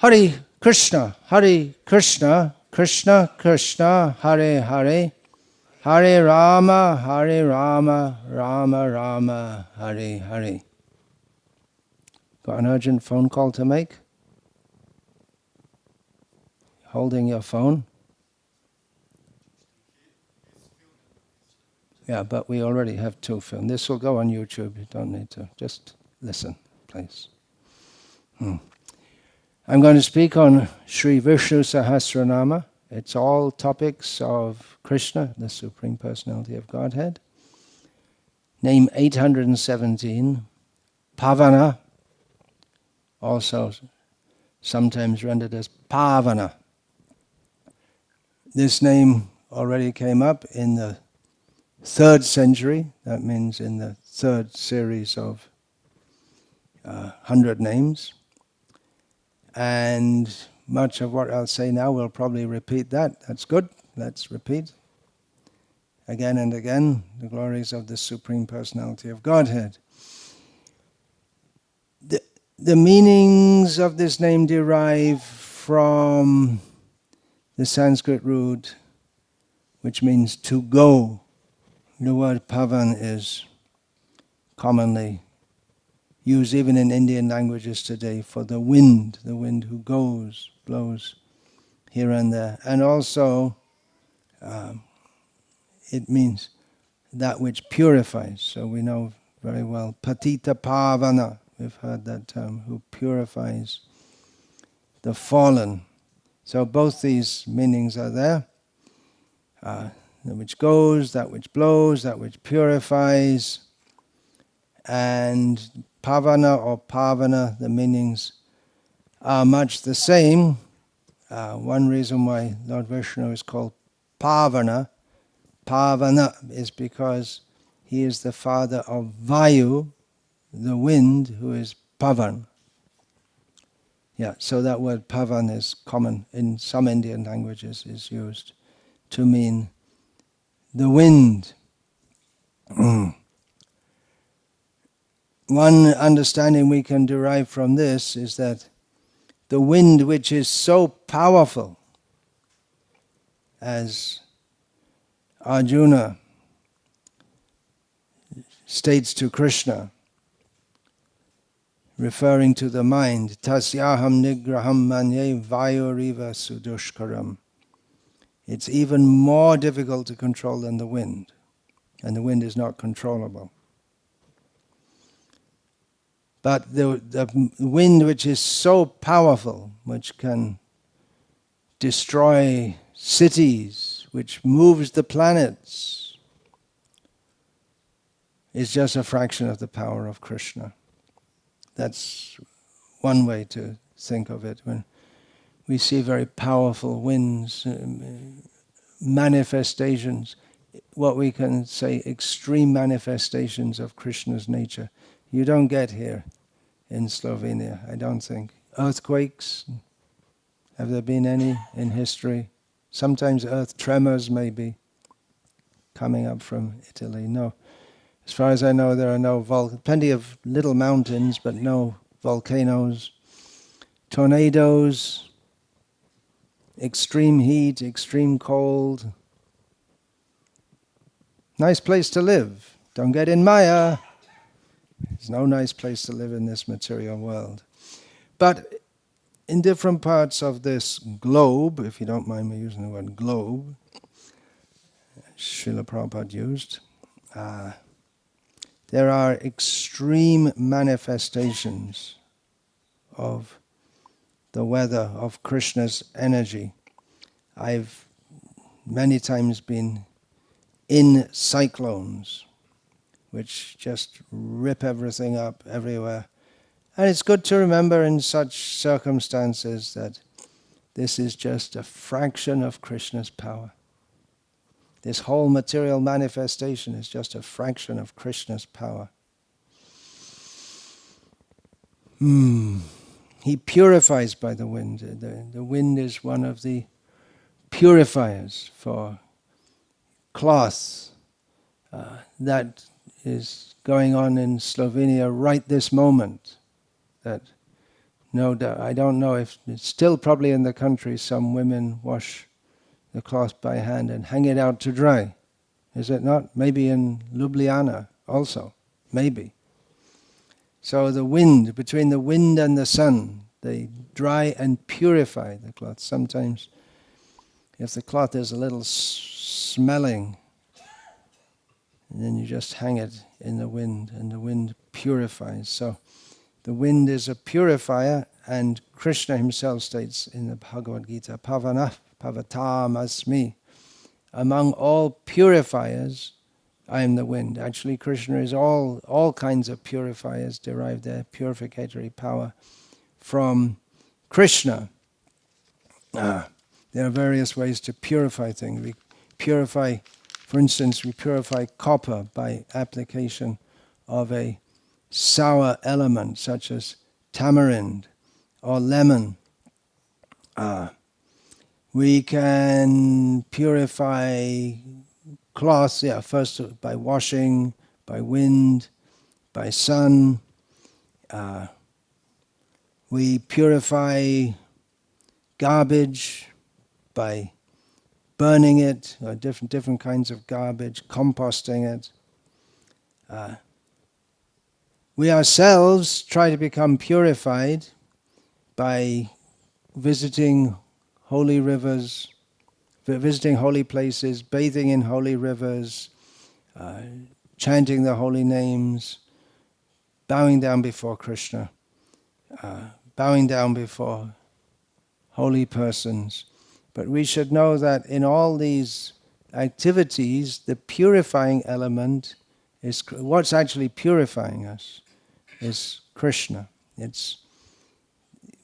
Hare Krishna, Krishna Krishna, Hare Hare, Hare Rama, Rama Rama, Hare Hare. Got an urgent phone call to make? Holding your phone? Yeah, but we already have 2 films. This will go on YouTube. You don't need to. Just listen, please. I'm going to speak on Sri Vishnu Sahasranama. It's all topics of Krishna, the Supreme Personality of Godhead. Name 817, Pavana, also sometimes rendered as Pavana. This name already came up in the 3rd century. That means in the 3rd series of 100 names. And much of what I'll say now will probably repeat that. That's good. Let's repeat again and again the glories of the Supreme Personality of Godhead. The meanings of this name derive from the Sanskrit root, which means to go. The word pavan is commonly used even in Indian languages today for the wind who goes, blows here and there. And also it means that which purifies. So we know very well, patita pavana, we've heard that term, who purifies the fallen. So both these meanings are there. That which goes, that which blows, that which purifies. And Pavana or Pavana, the meanings are much the same. One reason why Lord Vishnu is called Pavana is because he is the father of Vayu, the wind, who is Pavan. Yeah, so that word Pavan is common in some Indian languages, is used to mean the wind. One understanding we can derive from this is that the wind, which is so powerful, as Arjuna states to Krishna, referring to the mind, tasyaham nigraham manye vayuriva sudushkaram. It's even more difficult to control than the wind, and the wind is not controllable. But the wind which is so powerful, which can destroy cities, which moves the planets, is just a fraction of the power of Krishna. That's one way to think of it. When we see very powerful winds, manifestations, what we can say extreme manifestations of Krishna's nature, you don't get here in Slovenia, I don't think. Earthquakes, have there been any in history? Sometimes earth tremors maybe coming up from Italy. No. As far as I know, there are no plenty of little mountains, but no volcanoes. Tornadoes, extreme heat, extreme cold. Nice place to live. Don't get in Maya. There's no nice place to live in this material world. But in different parts of this globe, if you don't mind me using the word globe, Srila Prabhupada used, there are extreme manifestations of the weather, of Krishna's energy. I've many times been in cyclones, which just rip everything up everywhere. And it's good to remember in such circumstances that this is just a fraction of Krishna's power. This whole material manifestation is just a fraction of Krishna's power. He purifies by the wind. The wind is one of the purifiers for cloth. That is going on in Slovenia right this moment, that no doubt. I don't know if it's still probably in the country some women wash the cloth by hand and hang it out to dry. Is it not? Maybe in Ljubljana also. Maybe. So the wind, between the wind and the sun, they dry and purify the cloth. Sometimes if the cloth is a little smelling, then you just hang it in the wind and the wind purifies. So the wind is a purifier, and Krishna himself states in the Bhagavad Gita, Pavana pavatam asmi. Among all purifiers, I am the wind. Actually, Krishna is all kinds of purifiers derive their purificatory power from Krishna. There are various ways to purify things. We purify, for instance, we purify copper by application of a sour element such as tamarind or lemon. We can purify cloth, first by washing, by wind, by sun. We purify garbage by burning it, or different kinds of garbage, composting it. We ourselves try to become purified by visiting holy rivers, visiting holy places, bathing in holy rivers, chanting the holy names, bowing down before Krishna, bowing down before holy persons. But we should know that in all these activities, the purifying element is what's actually purifying us is Krishna. It's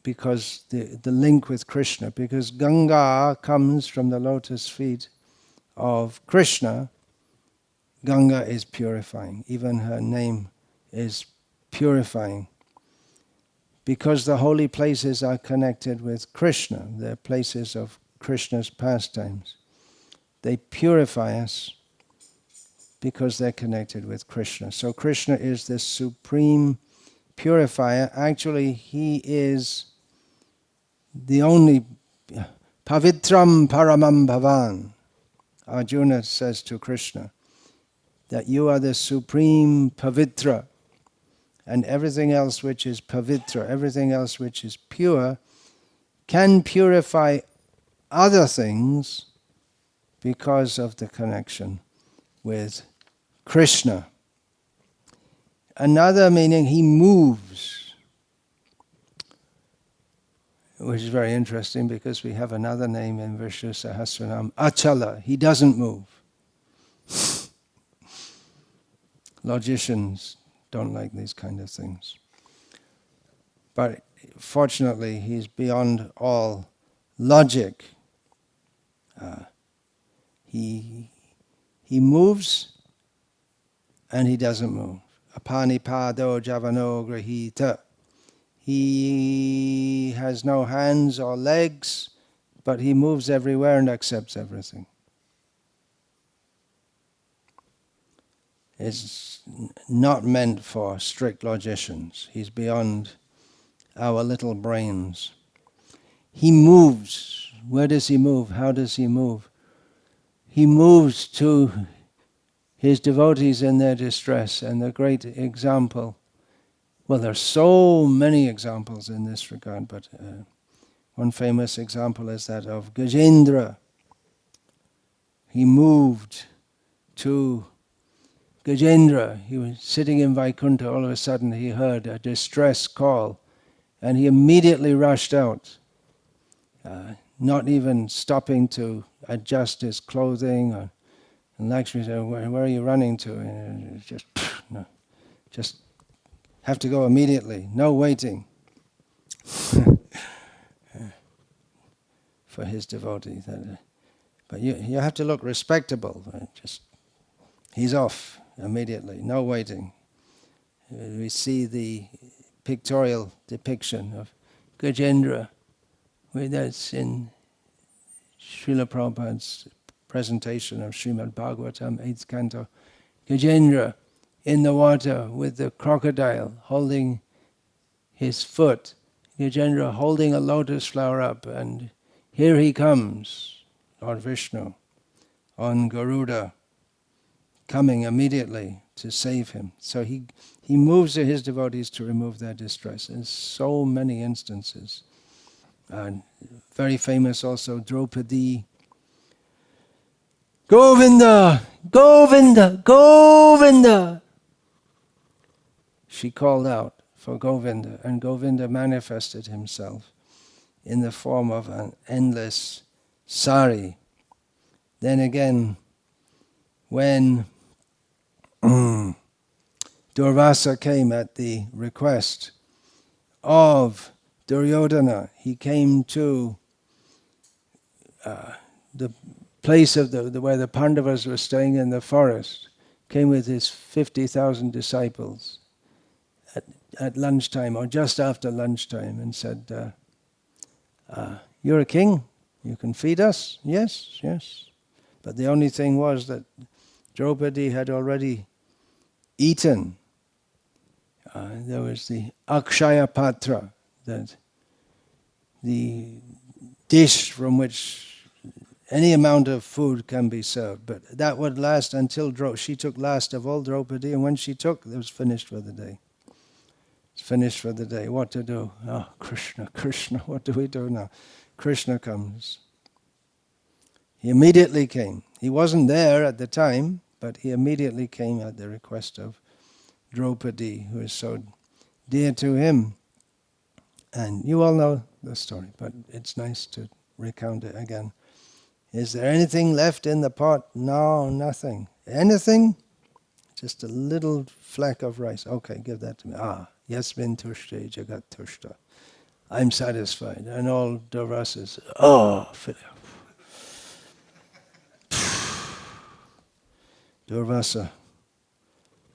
because the link with Krishna, because Ganga comes from the lotus feet of Krishna. Ganga is purifying. Even her name is purifying. Because the holy places are connected with Krishna, they're places of Krishna's pastimes. They purify us because they're connected with Krishna. So Krishna is the supreme purifier. Actually, he is the only Pavitram Paramam Bhavan. Arjuna says to Krishna that you are the supreme Pavitra, and everything else which is Pavitra, everything else which is pure, can purify other things because of the connection with Krishna. Another meaning, he moves, which is very interesting because we have another name in Vishnu Sahasranama, Achala. He doesn't move. Logicians don't like these kind of things. But fortunately, he's beyond all logic. He moves and he doesn't move. Apanipado javano grahita. He has no hands or legs, but he moves everywhere and accepts everything. It's not meant for strict logicians. He's beyond our little brains. He moves. Where does he move? How does he move? He moves to his devotees in their distress, and the great example, well, there are so many examples in this regard, but one famous example is that of Gajendra. He moved to Gajendra. He was sitting in Vaikuntha. All of a sudden he heard a distress call, and he immediately rushed out, not even stopping to adjust his clothing. And Lakshmi said, where are you running to? And just have to go immediately, no waiting. For his devotee. But you have to look respectable. He's off immediately, no waiting. We see the pictorial depiction of Gajendra, that's in Srila Prabhupada's presentation of Srimad Bhagavatam, 8th canto. Gajendra in the water with the crocodile holding his foot. Gajendra holding a lotus flower up, and here he comes, Lord Vishnu, on Garuda, coming immediately to save him. So he moves to his devotees to remove their distress. In so many instances. Very famous also, Draupadi. Govinda! Govinda! Govinda! She called out for Govinda, and Govinda manifested himself in the form of an endless sari. Then again, when Durvasa came at the request of Duryodhana, he came to the place of where the Pandavas were staying in the forest, came with his 50,000 disciples at lunchtime or just after lunchtime and said, you're a king, you can feed us? Yes, yes. But the only thing was that Draupadi had already eaten. There was the Akshaya Patra, that the dish from which any amount of food can be served. But that would last until she took last of all Draupadi, and when she took, it was finished for the day. It's finished for the day. What to do? Oh, Krishna, Krishna, what do we do now? Krishna comes. He immediately came. He wasn't there at the time, but he immediately came at the request of Draupadi, who is so dear to him. And you all know the story, but it's nice to recount it again. Is there anything left in the pot? No, nothing. Anything? Just a little fleck of rice. Okay, give that to me. Yasmin tushte jagat tushta. I'm satisfied. And all Durvasas, Durvasa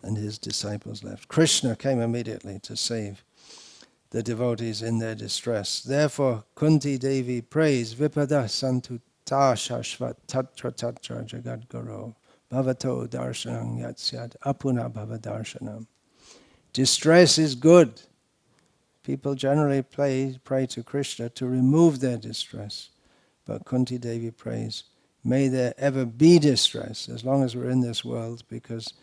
and his disciples left. Krishna came immediately to save the devotees in their distress. Therefore, Kunti Devi prays, Vipada Santu Ta Shashvat Tatra Tatra Jagat Guru Bhavato Darshanam Yatsyat Apuna Bhava Darshanam. Distress is good. People generally pray to Krishna to remove their distress. But Kunti Devi prays, may there ever be distress as long as we're in this world, because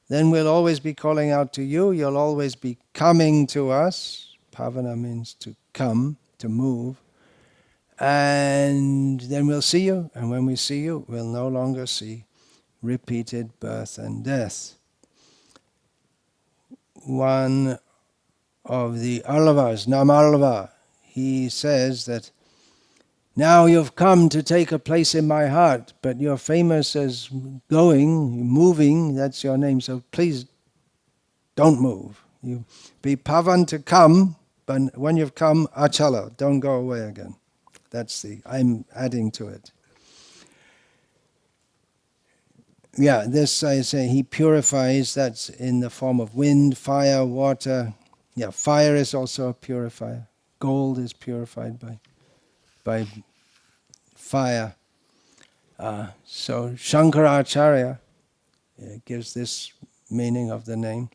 then we'll always be calling out to you, you'll always be coming to us. Pavana means to come, to move. And then we'll see you, and when we see you, we'll no longer see repeated birth and death. One of the Alvas, Namalva, he says that now you've come to take a place in my heart, but you're famous as going, moving, that's your name, so please don't move. You be Pavan to come, but when you've come, achala, don't go away again. I'm adding to it. Yeah, this I say, he purifies, that's in the form of wind, fire, water. Yeah, fire is also a purifier. Gold is purified by fire. So Shankaracharya gives this meaning of the name.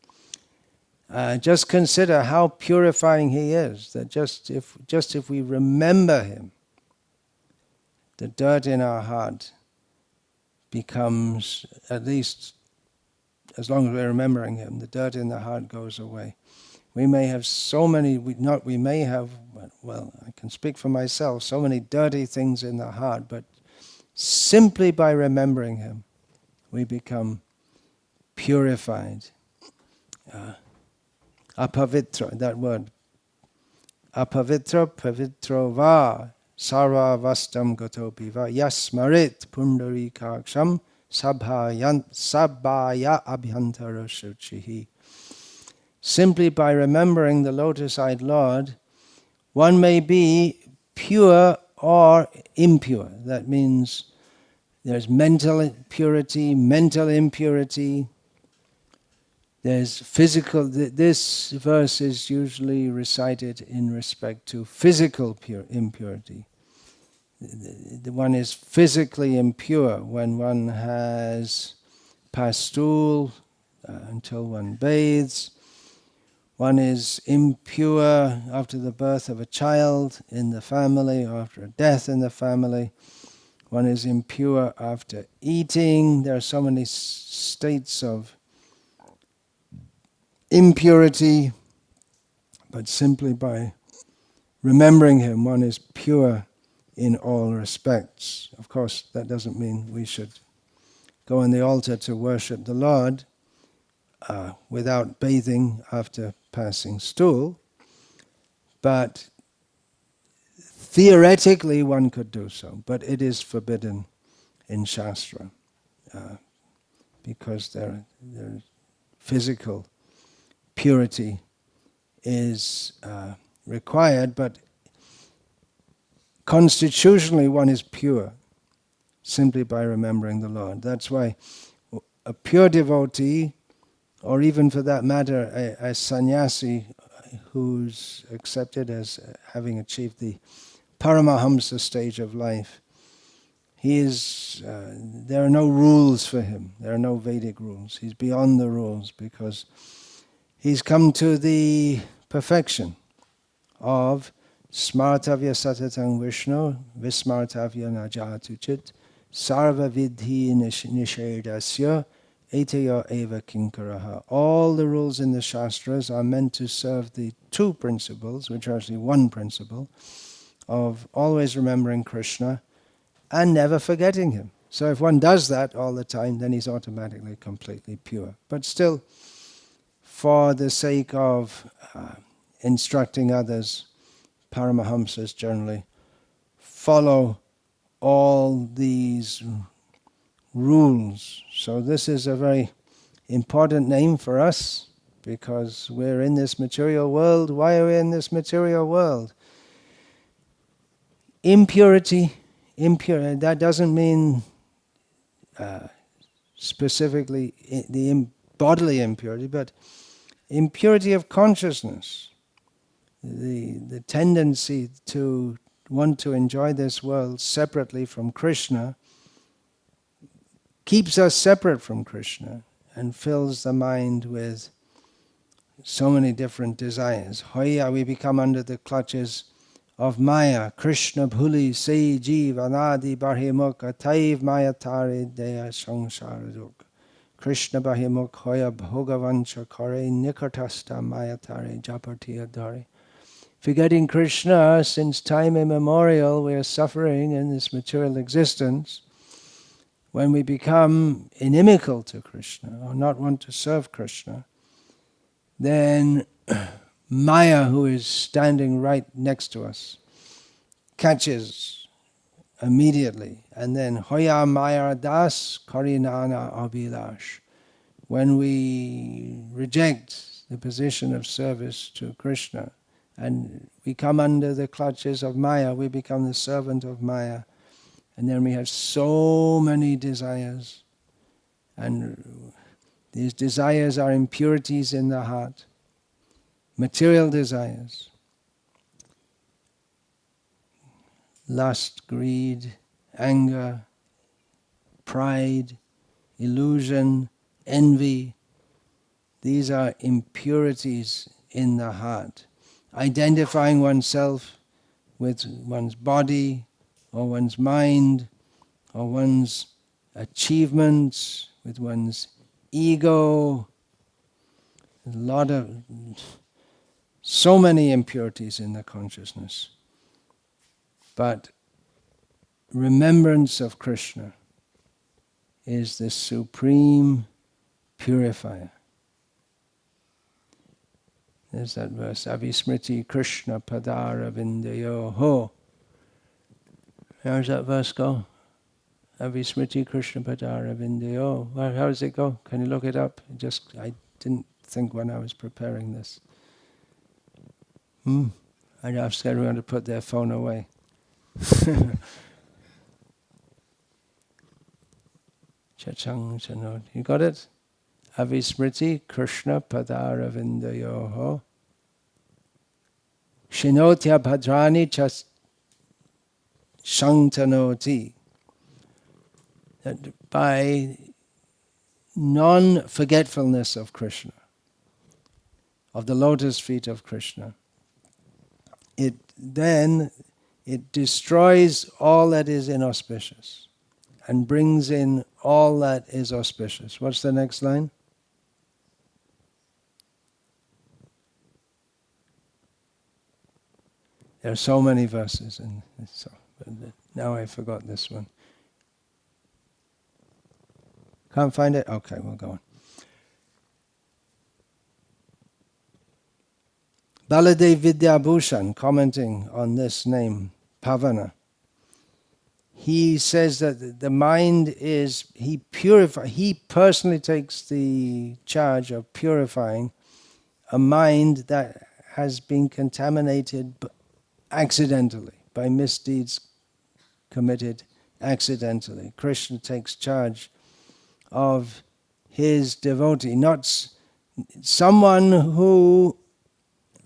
Just consider how purifying he is, that just if we remember him, the dirt in our heart becomes, at least as long as we're remembering him, the dirt in the heart goes away. We may have so many, well, I can speak for myself, so many dirty things in the heart, but simply by remembering him, we become purified. Apavitra, that word. Apavitra, pavitro va, sarva vastam gotopi va, yasmarit pundarikaksham, sabhaya abhyantara shuchihi. Simply by remembering the lotus-eyed Lord, one may be pure or impure. That means there's mental purity, mental impurity. There's physical. This verse is usually recited in respect to physical impurity. The one is physically impure when one has passed stool until one bathes, One is impure after the birth of a child in the family, or after a death in the family. One is impure after eating. There are so many states of impurity, but simply by remembering him, one is pure in all respects. Of course, that doesn't mean we should go on the altar to worship the Lord without bathing after passing stool, but theoretically one could do so, but it is forbidden in Shastra because their physical purity is required, but constitutionally one is pure simply by remembering the Lord. That's why a pure devotee, or even for that matter a sannyasi who's accepted as having achieved the Paramahamsa stage of life, there are no rules for him. There are no Vedic rules. He's beyond the rules because he's come to the perfection of smartavya satatang Vishnu, vismartavya najatuchit, sarva vidhi nishedasya, etaya eva kinkaraha. All the rules in the Shastras are meant to serve the two principles, which are actually one principle, of always remembering Krishna and never forgetting him. So if one does that all the time, then he's automatically completely pure. But still, for the sake of instructing others, Paramahamsas generally follow all these rules. So this is a very important name for us because we're in this material world. Why are we in this material world? Impurity, that doesn't mean specifically the bodily impurity, but impurity of consciousness. The tendency to want to enjoy this world separately from Krishna keeps us separate from Krishna and fills the mind with so many different desires. Hoya, we become under the clutches of Maya. Krishna bhuli se jeev anadi barhimuk ataiv maya tare deya samsaraduk. Krishna bahimuk hoya bhogavancha kare nikatasta maya tare japarti adhare. Forgetting Krishna, since time immemorial, we are suffering in this material existence. When we become inimical to Krishna, or not want to serve Krishna, then Maya, who is standing right next to us, catches immediately. And then Hoya Maya Das Karinana Abhilash. When we reject the position of service to Krishna, and we come under the clutches of Maya, we become the servant of Maya. And then we have so many desires. And these desires are impurities in the heart. Material desires. Lust, greed, anger, pride, illusion, envy. These are impurities in the heart. Identifying oneself with one's body, or one's mind, or one's achievements, with one's ego. So many impurities in the consciousness. But remembrance of Krishna is the supreme purifier. There's that verse, Avismriti Krishna Padara Vindayoho. How does that verse go? Avismriti Krishna Padara Vindayo. How does it go? Can you look it up? I didn't think when I was preparing this. I'd ask everyone to put their phone away. Chachang Chanod. You got it? Avismriti Krishna Padara Vindayoho. Shinotya Bhadrani Chas Shantanoti. That by non-forgetfulness of Krishna, of the lotus feet of Krishna, it destroys all that is inauspicious and brings in all that is auspicious. What's the next line? There are so many verses, and so, now I forgot this one. Can't find it? Okay, we'll go on. Baladev Vidyabhushan, commenting on this name, Pavana, he says that the mind is, he personally takes the charge of purifying a mind that has been contaminated accidentally, by misdeeds committed accidentally. Krishna takes charge of his devotee, not someone who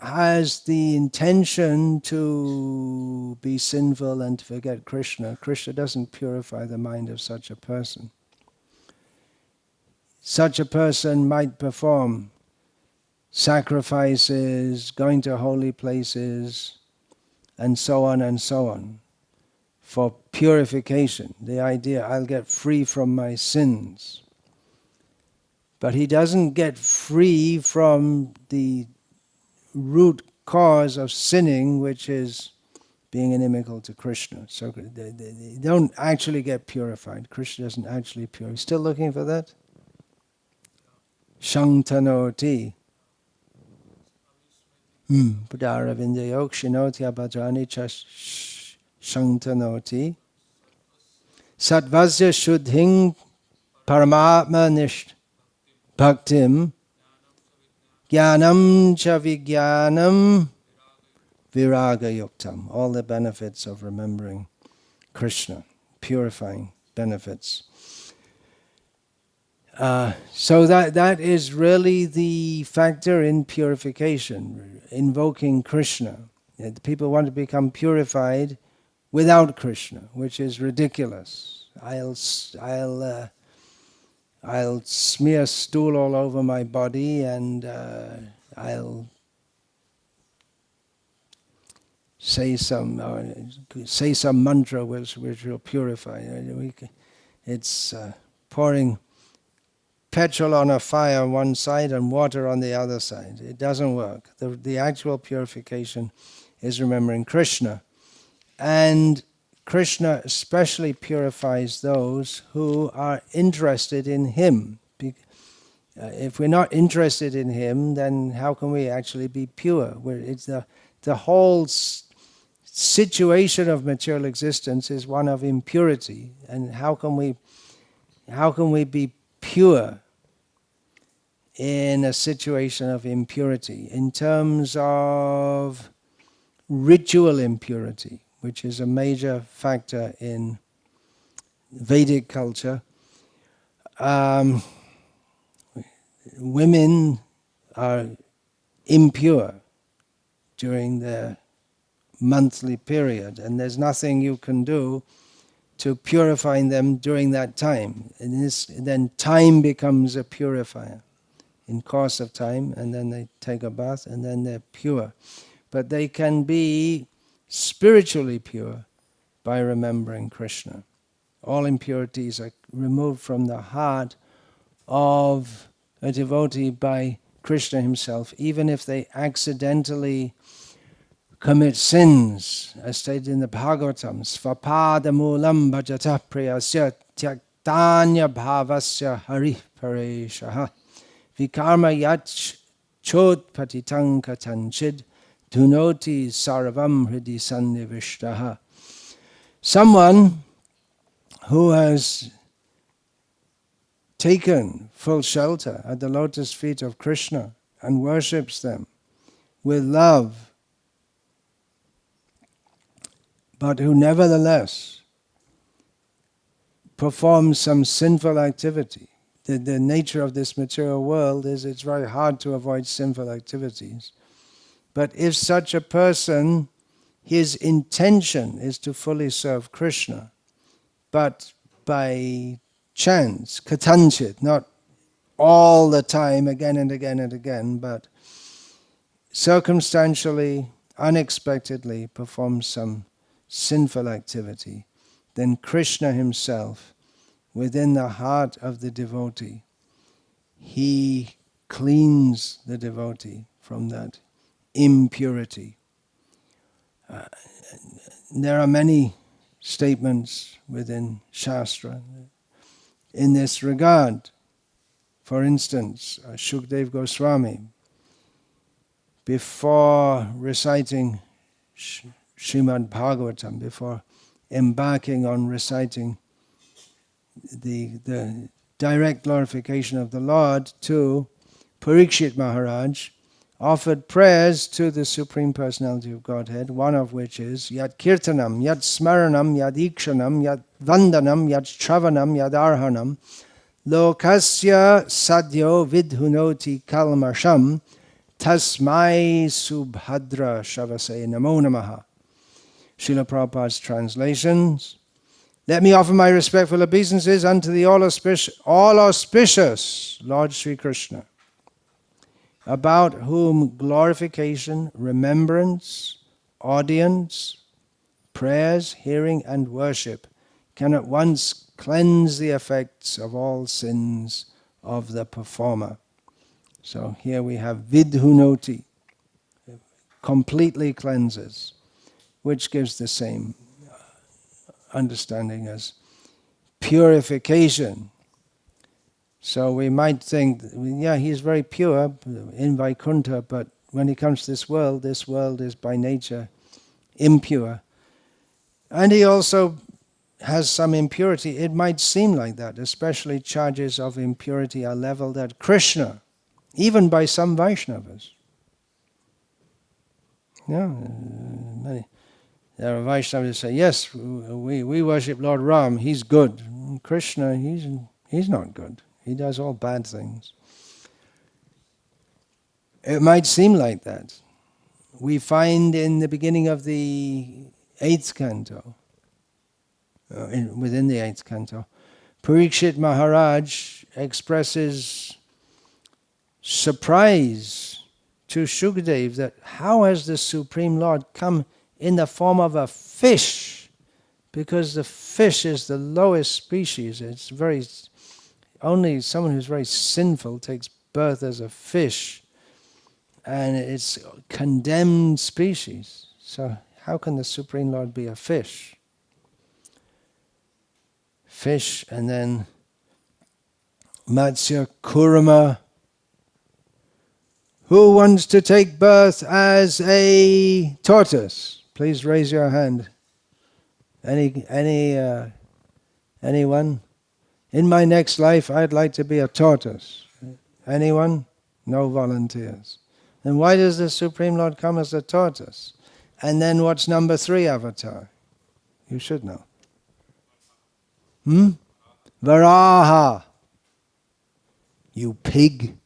has the intention to be sinful and to forget Krishna. Krishna doesn't purify the mind of such a person. Such a person might perform sacrifices, going to holy places, and so on, for purification. The idea, I'll get free from my sins. But he doesn't get free from the root cause of sinning, which is being inimical to Krishna. So they don't actually get purified. Krishna doesn't actually purify. Still looking for that? Shantanoti. Padaravindayokshinoti abhadrani cha shantanoti. Satvasya shuddhing paramatma nisht bhaktim. Jnanam cha vijnanam viraga yuktam. All the benefits of remembering Krishna, purifying benefits. So that is really the factor in purification, invoking Krishna. People want to become purified without Krishna, which is ridiculous. I'll smear stool all over my body, and I'll say some mantra which will purify. It's pouring petrol on a fire on one side and water on the other side. It doesn't work. The actual purification is remembering Krishna. And Krishna especially purifies those who are interested in him. If we're not interested in him, then how can we actually be pure? It's the whole situation of material existence is one of impurity. And how can we be pure in a situation of impurity? In terms of ritual impurity, which is a major factor in Vedic culture, women are impure during their monthly period, and there's nothing you can do to purify them during that time. And then time becomes a purifier in course of time, and then they take a bath, and then they're pure. But they can be spiritually pure by remembering Krishna. All impurities are removed from the heart of a devotee by Krishna himself, even if they accidentally commit sins, as stated in the Bhagavatam, Svapadamulam bhajata priyasya tyaktanya bhavasya hari pareshaha vikarma yach chot patitang katanchid dunoti sarvam hridi sannivishtaha. Someone who has taken full shelter at the lotus feet of Krishna and worships them with love, but who nevertheless performs some sinful activity. The nature of this material world is it's very hard to avoid sinful activities. But if such a person, his intention is to fully serve Krishna, but by chance, katanchit, not all the time, again and again and again, but circumstantially, unexpectedly performs some sinful activity, then Krishna himself, within the heart of the devotee, he cleans the devotee from that impurity. There are many statements within Shastra in this regard. For instance, Shukdev Goswami, before reciting Srimad Bhagavatam, before embarking on reciting the direct glorification of the Lord to Parikshit Maharaj, offered prayers to the Supreme Personality of Godhead, one of which is Yat Kirtanam, Yat Smaranam, Yat Ikshanam, Yat Vandanam, Yat Shravanam, Yat Arhanam, Lokasya Sadyo Vidhunoti Kalmasham, Tasmai Subhadra Shavase Namo Namaha. Srila Prabhupada's translations. Let me offer my respectful obeisances unto the all-auspicious Lord Sri Krishna, about whom glorification, remembrance, audience, prayers, hearing, and worship can at once cleanse the effects of all sins of the performer. So here we have vidhunoti, completely cleanses, which gives the same understanding as purification. So we might think, yeah, he's very pure in Vaikuntha, but when he comes to this world is by nature impure. And he also has some impurity. It might seem like that, especially charges of impurity are leveled at Krishna, even by some Vaishnavas. Yeah, there are Vaishnavas who say, yes, we worship Lord Ram, he's good. Krishna, he's not good. He does all bad things. It might seem like that. We find in the beginning of the 8th canto, within the 8th canto, Parikshit Maharaj expresses surprise to Shukdev that how has the Supreme Lord come in the form of a fish? Because the fish is the lowest species. It's only someone who's very sinful takes birth as a fish, and it's a condemned species. So how can the Supreme Lord be a fish? Fish, and then Matsya Kurama. Who wants to take birth as a tortoise? Please raise your hand. Anyone? In my next life, I'd like to be a tortoise. Anyone? No volunteers. Then why does the Supreme Lord come as a tortoise? And then what's number 3 avatar? You should know. Varaha. You pig.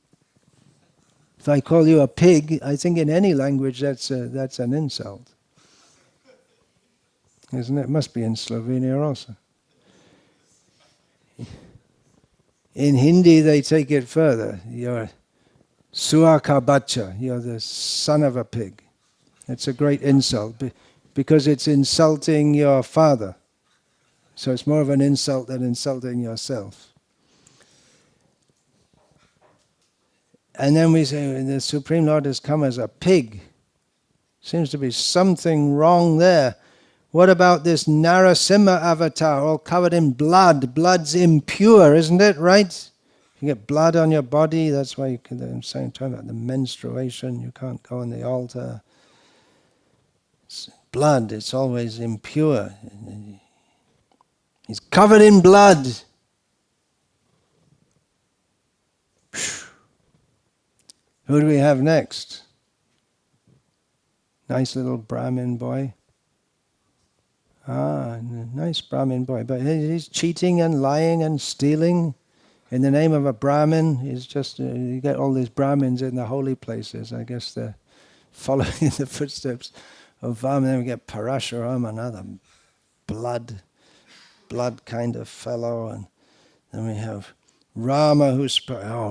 If I call you a pig, I think in any language that's an insult. Isn't it? It must be in Slovenia also. In Hindi, they take it further. You're suaka bacha. You're the son of a pig. It's a great insult because it's insulting your father. So it's more of an insult than insulting yourself. And then we say the Supreme Lord has come as a pig. Seems to be something wrong there. What about this Narasimha avatar, all covered in blood? Blood's impure, isn't it, right? You get blood on your body, that's why I'm saying, talking about the menstruation, you can't go on the altar. It's blood, it's always impure. He's covered in blood. Who do we have next? Nice little Brahmin boy. Nice Brahmin boy. But he's cheating and lying and stealing in the name of a Brahmin. He's just, you get all these Brahmins in the holy places. I guess they're following in the footsteps of Vamana. Then we get Parashuram, another blood kind of fellow. And then we have Rama,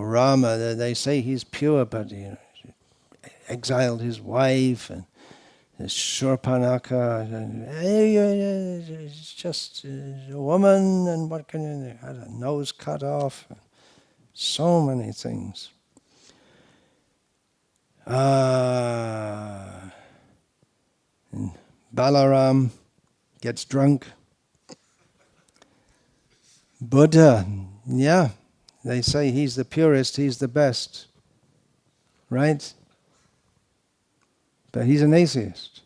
Rama, they say he's pure, but exiled his wife, and this Shurpanaka, it's just a woman, and what can you do? Had a nose cut off, so many things. And Balaram gets drunk. Buddha, yeah, they say he's the purest, he's the best, right? But he's an atheist.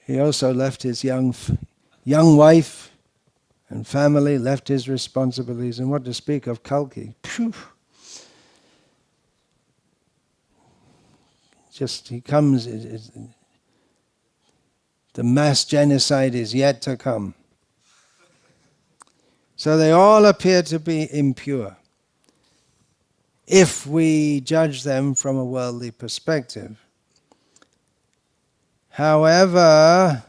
He also left his young wife and family, left his responsibilities, and what to speak of Kalki. Phew. Just, he comes, the mass genocide is yet to come. So they all appear to be impure, if we judge them from a worldly perspective. However,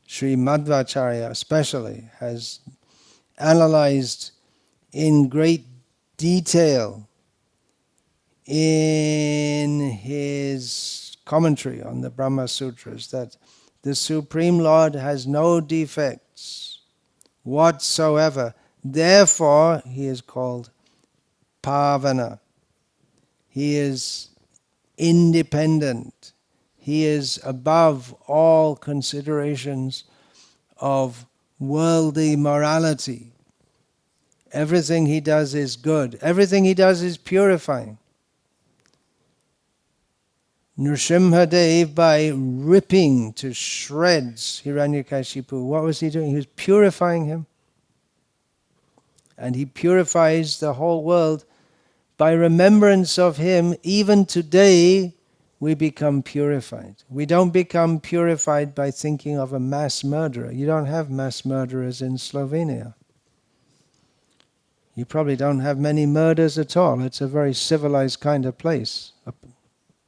Sri Madhvacharya especially has analyzed in great detail in his commentary on the Brahma Sutras that the Supreme Lord has no defects whatsoever. Therefore, he is called Pavana. He is independent. He is above all considerations of worldly morality. Everything he does is good. Everything he does is purifying. Nrsimhadev, by ripping to shreds Hiranyakashipu, what was he doing? He was purifying him. And he purifies the whole world. By remembrance of him, even today, we become purified. We don't become purified by thinking of a mass murderer. You don't have mass murderers in Slovenia. You probably don't have many murders at all. It's a very civilized kind of place.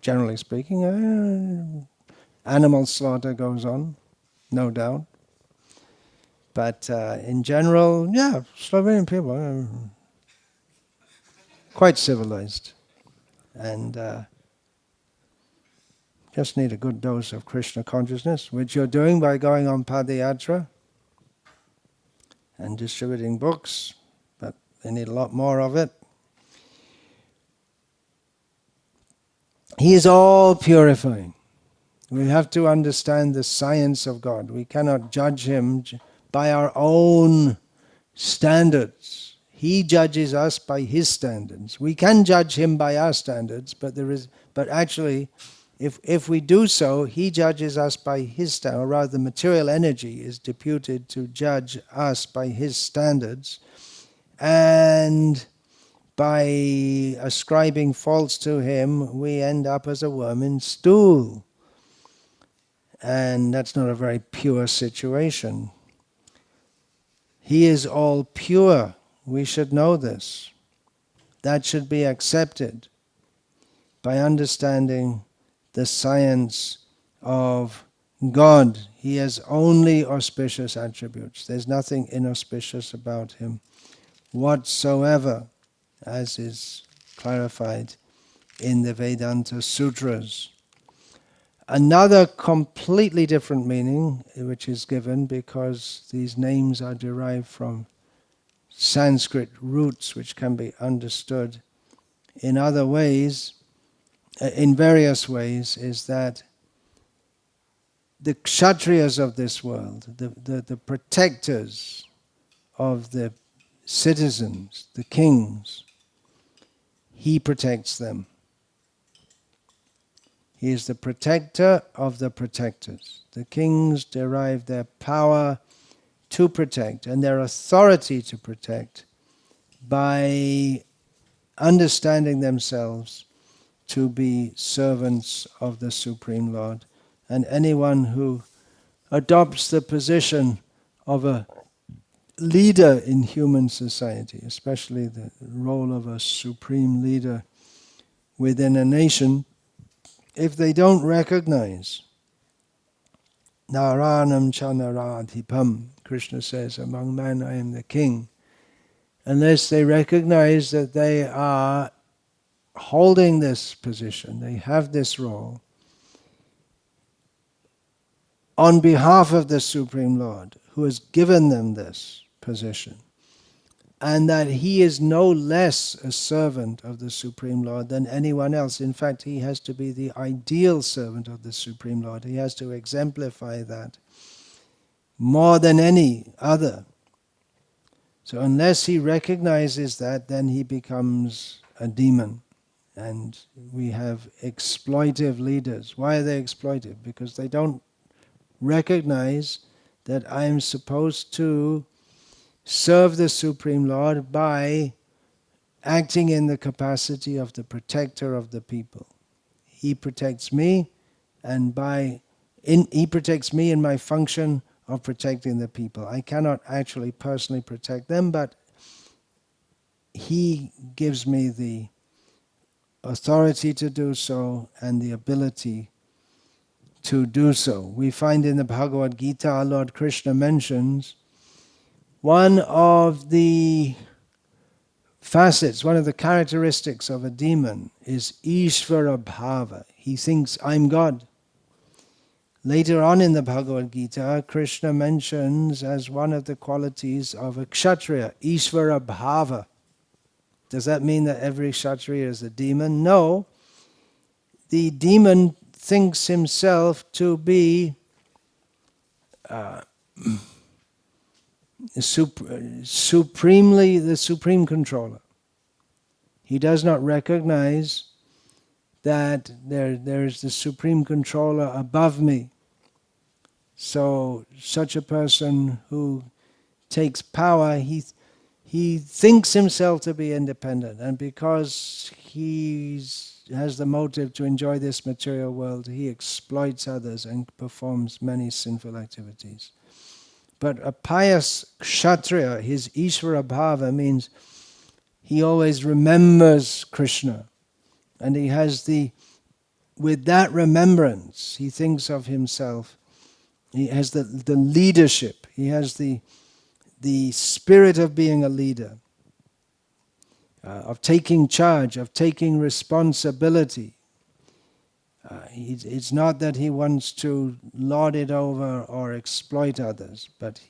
Generally speaking, animal slaughter goes on, no doubt. But in general, yeah, Slovenian people are quite civilized. And just need a good dose of Krishna consciousness, which you're doing by going on Padayatra and distributing books, but they need a lot more of it. He is all purifying. We have to understand the science of God. We cannot judge him by our own standards. He judges us by his standards. We can judge him by our standards, but actually, if we do so, he judges us by his standards, or rather the material energy is deputed to judge us by his standards, and by ascribing faults to him, we end up as a worm in stool. And that's not a very pure situation. He is all pure. We should know this. That should be accepted by understanding the science of God. He has only auspicious attributes. There's nothing inauspicious about him whatsoever, as is clarified in the Vedanta Sutras. Another completely different meaning which is given, because these names are derived from Sanskrit roots which can be understood in other ways, in various ways, is that the Kshatriyas of this world, the protectors of the citizens, the kings, he protects them. He is the protector of the protectors. The kings derive their power to protect and their authority to protect by understanding themselves to be servants of the Supreme Lord. And anyone who adopts the position of a leader in human society, especially the role of a supreme leader within a nation, if they don't recognize Naranam Chanaradhipam, Krishna says, among men I am the king, unless they recognize that they are holding this position, they have this role on behalf of the Supreme Lord, who has given them this position, and that he is no less a servant of the Supreme Lord than anyone else. In fact, he has to be the ideal servant of the Supreme Lord. He has to exemplify that more than any other. So unless he recognizes that, then he becomes a demon. And we have exploitive leaders. Why are they exploitive? Because they don't recognize that I am supposed to serve the Supreme Lord by acting in the capacity of the protector of the people. He protects me, and he protects me in my function of protecting the people. I cannot actually personally protect them, but he gives me the authority to do so and the ability to do so. We find in the Bhagavad Gita, Lord Krishna mentions one of the facets, one of the characteristics of a demon is Ishvara Bhava. He thinks, I'm God. Later on in the Bhagavad Gita, Krishna mentions as one of the qualities of a Kshatriya, Ishvara Bhava. Does that mean that every Kshatriya is a demon? No. The demon thinks himself to be supremely the supreme controller. He does not recognize that there is the supreme controller above me. So such a person who takes power, he thinks himself to be independent, and because he has the motive to enjoy this material world, he exploits others and performs many sinful activities. But a pious Kshatriya, his Ishvara Bhava, means he always remembers Krishna. And he has with that remembrance, he thinks of himself, he has the leadership, he has the spirit of being a leader, of taking charge, of taking responsibility. It's not that he wants to lord it over or exploit others, but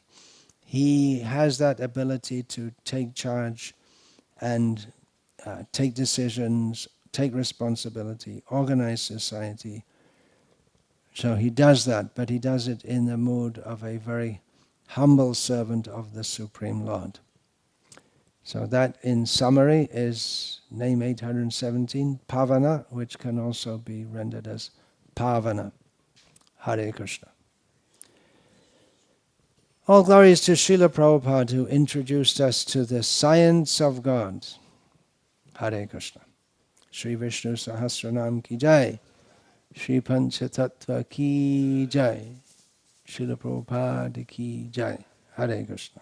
he has that ability to take charge and take decisions, take responsibility, organize society. So he does that, but he does it in the mood of a very humble servant of the Supreme Lord. So that, in summary, is name 817, Pavana, which can also be rendered as Pavana. Hare Krishna. All glories to Srila Prabhupada, who introduced us to the science of God. Hare Krishna. Shri Vishnu Sahasranama ki jai. Shri Panchatattva ki jai. Srila Prabhupada ki jai. Hare Krishna.